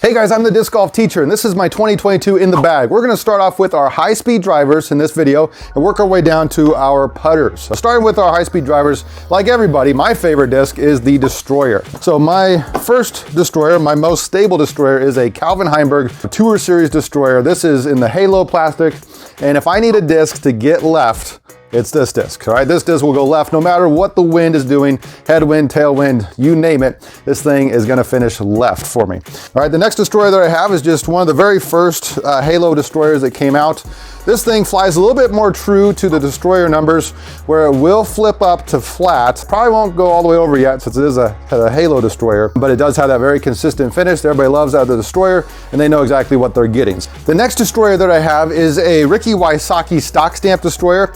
Hey guys, I'm the disc golf teacher and this is my 2022 in the bag. We're gonna start off with our high-speed drivers in this video and work our way down to our putters. So starting with our high-speed drivers, like everybody, my favorite disc is the Destroyer. So my first Destroyer, my most stable Destroyer, is a Calvin Heimberg Tour Series Destroyer. This is in the Halo plastic, and if I need a disc to get left, it's this disc, all right? This disc will go left no matter what the wind is doing, headwind, tailwind, you name it, this thing is gonna finish left for me. All right, the next Destroyer that I have is just one of the very first Halo Destroyers that came out. This thing flies a little bit more true to the Destroyer numbers, where it will flip up to flat. Probably won't go all the way over yet since it is a Halo Destroyer, but it does have that very consistent finish that everybody loves out of the Destroyer, and they know exactly what they're getting. The next Destroyer that I have is a Ricky Wysocki stock stamp Destroyer.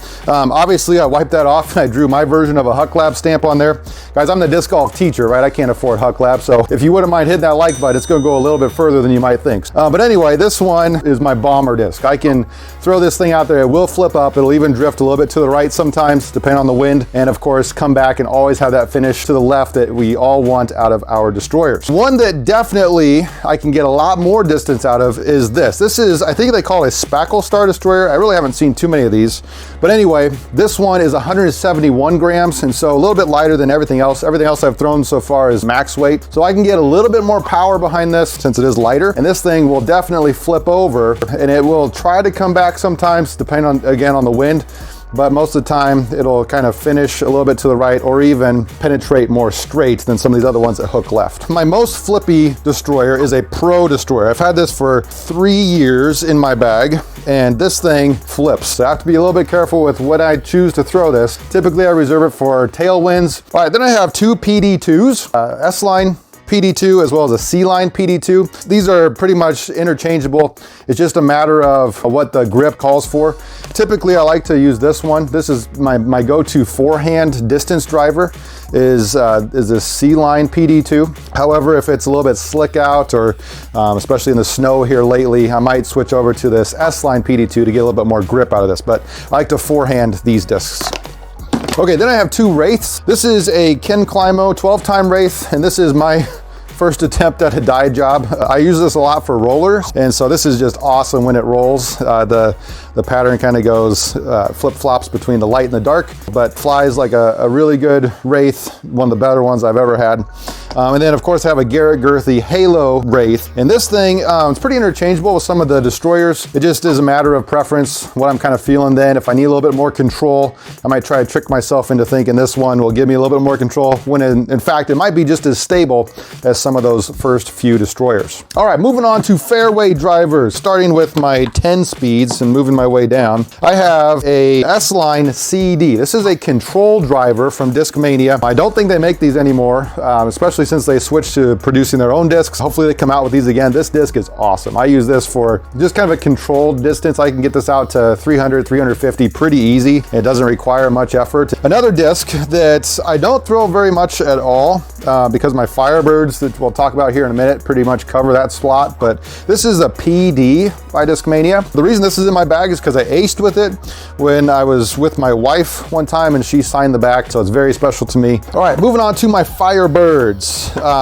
Obviously I wiped that off and I drew my version of a Huck Lab stamp on there. Guys, I'm the disc golf teacher, right? I can't afford Huck Lab, so if you wouldn't mind hitting that like button, it's gonna go a little bit further than you might think. But anyway, this one is my bomber disc. I can throw this thing out there, it will flip up, it'll even drift a little bit to the right sometimes, depending on the wind, and of course come back and always have that finish to the left that we all want out of our Destroyers. One that definitely I can get a lot more distance out of is this. This is, I think they call it a Spackle Star Destroyer. I really haven't seen too many of these, but anyway, this one is 171 grams, and so a little bit lighter than everything else. Everything else I've thrown so far is max weight, so I can get a little bit more power behind this since it is lighter, and this thing will definitely flip over, and it will try to come back sometimes, depending on, again, on the wind, but most of the time it'll kind of finish a little bit to the right or even penetrate more straight than some of these other ones that hook left. My most flippy Destroyer is a Pro Destroyer. I've had this for 3 years in my bag, and this thing flips. So I have to be a little bit careful with what I choose to throw this. Typically I reserve it for tailwinds. All right, then I have two PD2s, S-line PD2 as well as a C-line PD2. These are pretty much interchangeable. It's just a matter of what the grip calls for. Typically I like to use this one. This is my go-to forehand distance driver is a C-line PD2. However, if it's a little bit slick out or especially in the snow here lately, I might switch over to this S-line PD2 to get a little bit more grip out of this, but I like to forehand these discs. Okay, then I have two Wraiths. This is a Ken Climo 12-time Wraith, and this is my first attempt at a dye job. I use this a lot for rollers, and so this is just awesome when it rolls. The pattern kind of goes flip-flops between the light and the dark, but flies like a really good Wraith, one of the better ones I've ever had. And then of course I have a Garrett Gurthie Halo Wraith, and this thing it's pretty interchangeable with some of the Destroyers. It just is a matter of preference, what I'm kind of feeling then. If I need a little bit more control, I might try to trick myself into thinking this one will give me a little bit more control, when in fact it might be just as stable as some of those first few Destroyers. All right, moving on to fairway drivers, starting with my 10 speeds and moving my way down. I have a S-line CD. This is a control driver from Discmania. I don't think they make these anymore, especially since they switched to producing their own discs. Hopefully they come out with these again. This disc is awesome. I use this for just kind of a controlled distance. I can get this out to 300, 350 pretty easy. It doesn't require much effort. Another disc that I don't throw very much at all because my Firebirds that we'll talk about here in a minute pretty much cover that slot, but this is a PD by Discmania. The reason this is in my bag is because I aced with it when I was with my wife one time and she signed the back, so it's very special to me. All right, moving on to my Firebirds.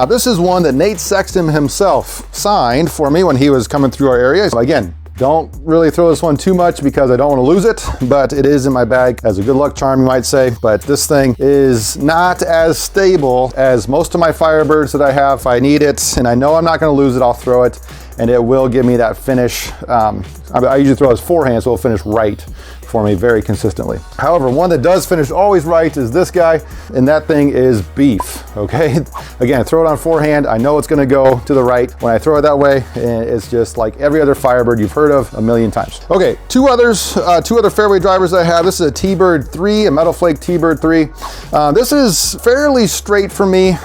This is one that Nate Sexton himself signed for me when he was coming through our area. So again, don't really throw this one too much because I don't want to lose it, but it is in my bag as a good luck charm, you might say. But this thing is not as stable as most of my Firebirds that I have. If I need it and I know I'm not going to lose it, I'll throw it, and it will give me that finish. I usually throw as forehand, so it'll finish right for me very consistently. However, one that does finish always right is this guy, and that thing is beef, okay? Again, throw it on forehand, I know it's gonna go to the right. When I throw it that way, it's just like every other Firebird you've heard of a million times. Okay, two other fairway drivers I have. This is a TBird III, a Metalflake TBird III. This is fairly straight for me.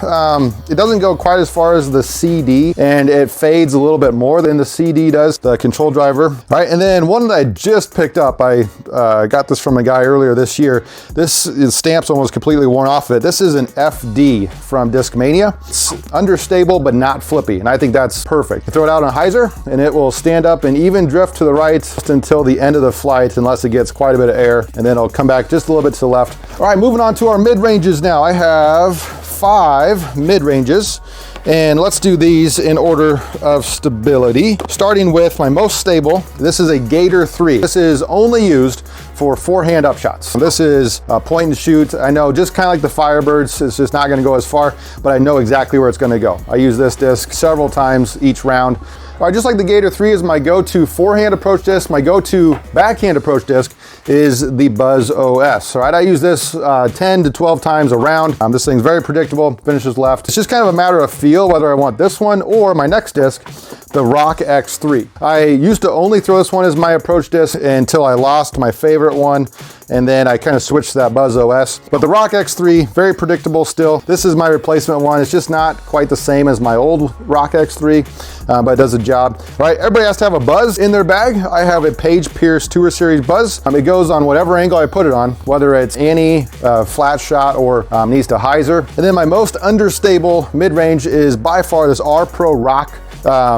It doesn't go quite as far as the CD, and it fades a little bit more than the CD does, the control driver. All right, and then one that I just picked up, I got this from a guy earlier this year. This stamp's almost completely worn off of it. This is an FD from Discmania. It's understable but not flippy, and I think that's perfect. You throw it out on a hyzer and it will stand up and even drift to the right just until the end of the flight, unless it gets quite a bit of air, and then it'll come back just a little bit to the left. All right, moving on to our mid-ranges now. I have 5 mid-ranges. And let's do these in order of stability. Starting with my most stable, this is a GATOR 3. This is only used for forehand upshots. This is a point and shoot. I know, just kind of like the Firebirds, it's just not gonna go as far, but I know exactly where it's gonna go. I use this disc several times each round. All right, just like the GATOR 3 is my go-to forehand approach disc, my go-to backhand approach disc is the BUZZZ OS. All right, I use this 10 to 12 times a round. This thing's very predictable, finishes left. It's just kind of a matter of feel whether I want this one or my next disc, the ROC X3. I used to only throw this one as my approach disc until I lost my favorite one, and then I kind of switched to that BUZZZ OS. But the ROC X3, very predictable still. This is my replacement one. It's just not quite the same as my old ROC X3, but it does the job. All right, everybody has to have a buzz in their bag. I have a Paige Pierce Tour Series buzz. It goes on whatever angle I put it on, whether it's any flat shot or needs to hyzer. And then my most understable mid-range is by far this R-Pro ROC.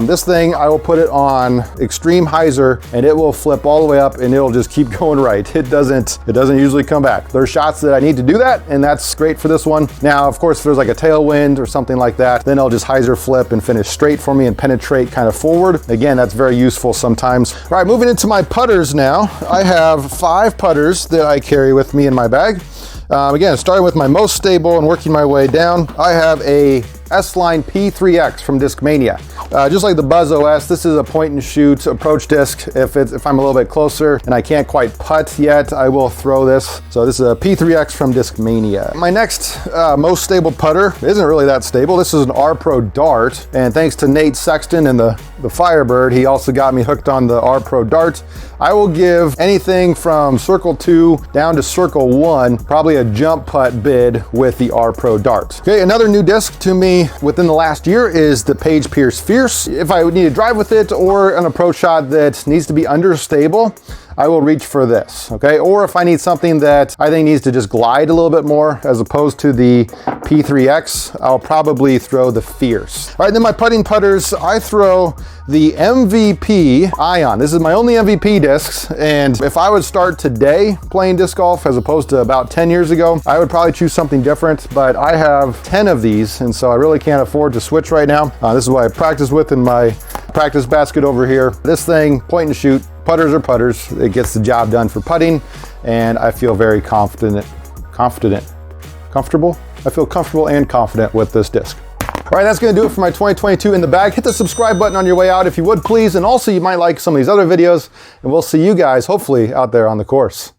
This thing, I will put it on extreme hyzer and it will flip all the way up and it'll just keep going right. It doesn't usually come back. There's shots that I need to do that, and that's great for this one. Now, of course, if there's like a tailwind or something like that, then I'll just hyzer flip and finish straight for me and penetrate kind of forward. Again, that's very useful sometimes. All right, moving into my putters now. I have 5 putters that I carry with me in my bag. Again, starting with my most stable and working my way down, I have a S-line P3X from Discmania. Just like the BUZZZ OS, this is a point and shoot approach disc. If I'm a little bit closer and I can't quite putt yet, I will throw this. So this is a P3X from Discmania. My next most stable putter isn't really that stable. This is an R-Pro dart, and thanks to Nate Sexton and the Firebird, he also got me hooked on the R-Pro dart. I will give anything from circle 2 down to circle 1, probably a jump putt bid with the R-Pro dart. Okay, another new disc to me within the last year is the Paige Pierce Fierce. If I would need to drive with it or an approach shot that needs to be understable, I will reach for this, okay? Or if I need something that I think needs to just glide a little bit more as opposed to the P3X, I'll probably throw the Fierce. All right, then my putting putters, I throw the MVP ION. This is my only MVP discs, and if I would start today playing disc golf as opposed to about 10 years ago, I would probably choose something different, but I have 10 of these, and so I really can't afford to switch right now. This is what I practice with in my practice basket over here. This thing, point and shoot, putters are putters. It gets the job done for putting, and I feel very comfortable? I feel comfortable and confident with this disc. All right, that's gonna do it for my 2022 in the bag. Hit the subscribe button on your way out if you would, please. And also, you might like some of these other videos, and we'll see you guys hopefully out there on the course.